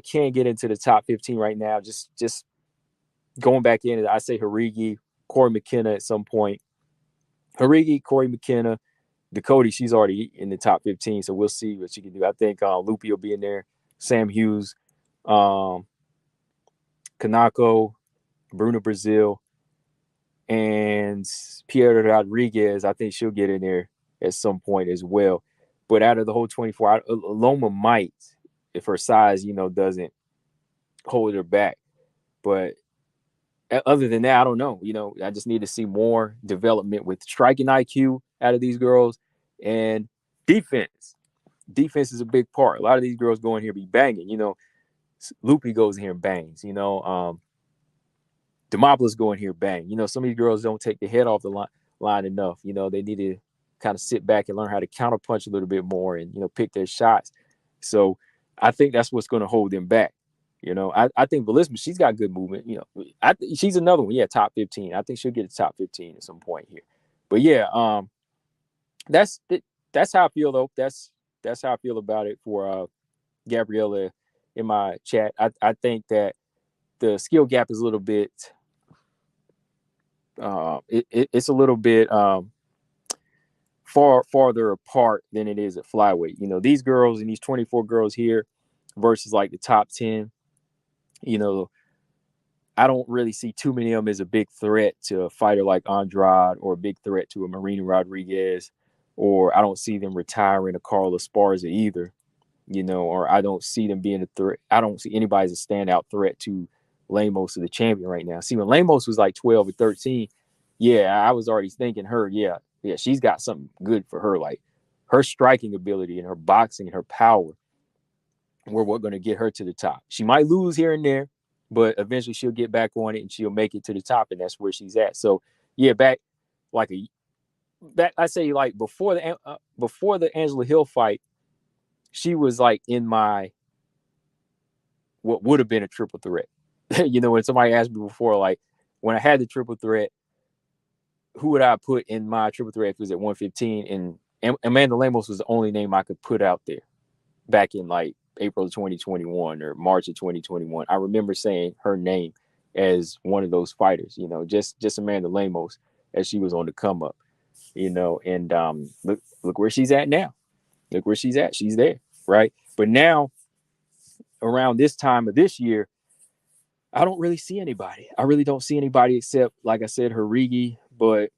can get into the top 15 right now, just going back in, I say Jauregui, Corey McKenna at some point. Jauregui, Corey McKenna, Ducote, she's already in the top 15, so we'll see what she can do. I think Lupi will be in there, Sam Hughes, Kanako, Bruna Brazil, and Piera Rodriguez. I think she'll get in there at some point as well. But out of the whole 24, Loma might, if her size, doesn't hold her back. But other than that, I don't know. I just need to see more development with striking IQ out of these girls and defense. Defense is a big part. A lot of these girls go in here be banging. Lupi goes in here and bangs. Demopolis go in here bang. Some of these girls don't take the head off the line enough. They need to kind of sit back and learn how to counterpunch a little bit more and pick their shots. So I think that's what's going to hold them back. I think Velisma, she's got good movement. She's another one. Yeah, top 15. I think she'll get a top 15 at some point here. But yeah, that's how I feel though. That's how I feel about it for Gabriella in my chat. I think that the skill gap is a little bit. It's a little bit farther apart than it is at flyweight. These girls and these 24 girls here versus like the top 10. I don't really see too many of them as a big threat to a fighter like Andrade or a big threat to a Marina Rodriguez, or I don't see them retiring a Carla Esparza either, or I don't see them being a threat. I don't see anybody as a standout threat to Lemos as the champion right now. See, when Lemos was like 12 or 13, yeah, I was already thinking her, yeah, she's got something good for her. Like her striking ability and her boxing and her power we're going to get her to the top. She might lose here and there, but eventually she'll get back on it and she'll make it to the top, and that's where she's at. So yeah, I say like before the Angela Hill fight, she was like in my what would have been a triple threat. When somebody asked me before, like when I had the triple threat, who would I put in my triple threat if it was at 115? And Amanda Lemos was the only name I could put out there back in like April of 2021 or March of 2021. I remember saying her name as one of those fighters, just Amanda Lemos as she was on the come up, and look where she's at now. Look where she's at. She's there, right? But now, around this time of this year, I don't really see anybody. I really don't see anybody except, like I said, Jauregui, but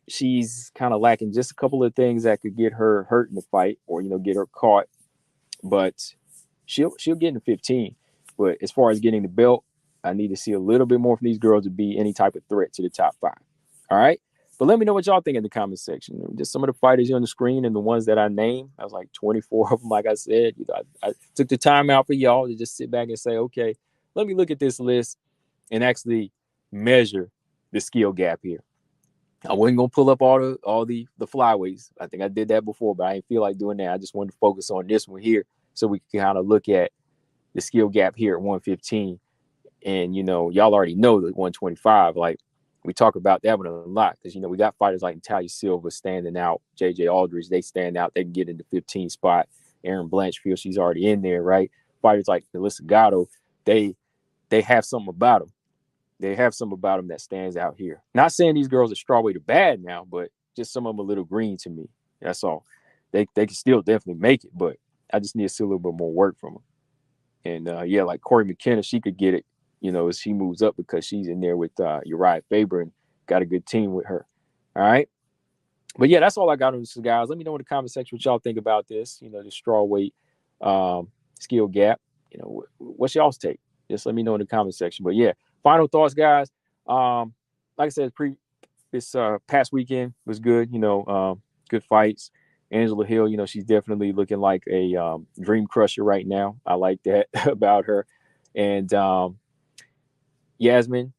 she's kind of lacking just a couple of things that could get her hurt in the fight or, get her caught. But she'll get into 15. But as far as getting the belt, I need to see a little bit more from these girls to be any type of threat to the top 5. All right. But let me know what y'all think in the comment section. Just some of the fighters on the screen and the ones that I named. I was like 24 of them, like I said. I took the time out for y'all to just sit back and say, okay, let me look at this list and actually measure the skill gap here. I wasn't gonna pull up all the flyweights. I think I did that before, but I didn't feel like doing that. I just wanted to focus on this one here so we can kind of look at the skill gap here at 115. And y'all already know the 125. Like, we talk about that one a lot because we got fighters like Natalia Silva standing out, JJ Aldridge, they stand out, they can get in the 15 spot. Aaron Blanchfield, she's already in there, right? Fighters like Melissa Gatto, they have something about them. They have something about them that stands out here. Not saying these girls are strawweight are bad now, but just some of them a little green to me. That's all. They can still definitely make it, but I just need to see a little bit more work from them. And like Corey McKenna, she could get it, as she moves up because she's in there with Uriah Faber and got a good team with her. All right. But yeah, that's all I got on this, guys. Let me know in the comment section what y'all think about this, the strawweight skill gap. What's y'all's take? Just let me know in the comment section. But yeah, final thoughts, guys. Like I said, this past weekend was good. Good fights. Angela Hill, she's definitely looking like a dream crusher right now. I like that about her. And Yasmin,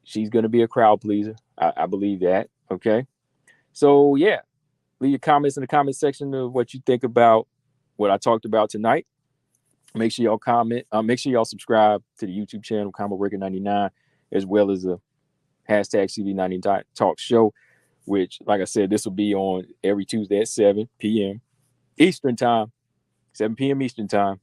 she's going to be a crowd pleaser. I believe that. Okay. So yeah, leave your comments in the comment section of what you think about what I talked about tonight. Make sure y'all comment. Make sure y'all subscribe to the YouTube channel, Combo Breaker 99, as well as the hashtag CB99 Talk Show, which, like I said, this will be on every Tuesday at 7 p.m. Eastern Time, 7 p.m. Eastern Time,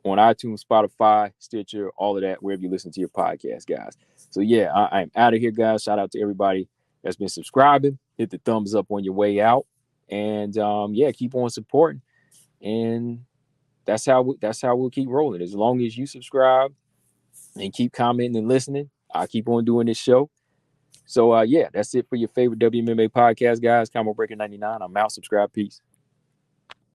on iTunes, Spotify, Stitcher, all of that, wherever you listen to your podcast, guys. So yeah, I'm out of here, guys. Shout out to everybody that's been subscribing. Hit the thumbs up on your way out, and keep on supporting. And that's how we'll keep rolling. As long as you subscribe and keep commenting and listening, I'll keep on doing this show. So that's it for your favorite WMMA podcast, guys. Combo Breaker 99. I'm out. Subscribe. Peace.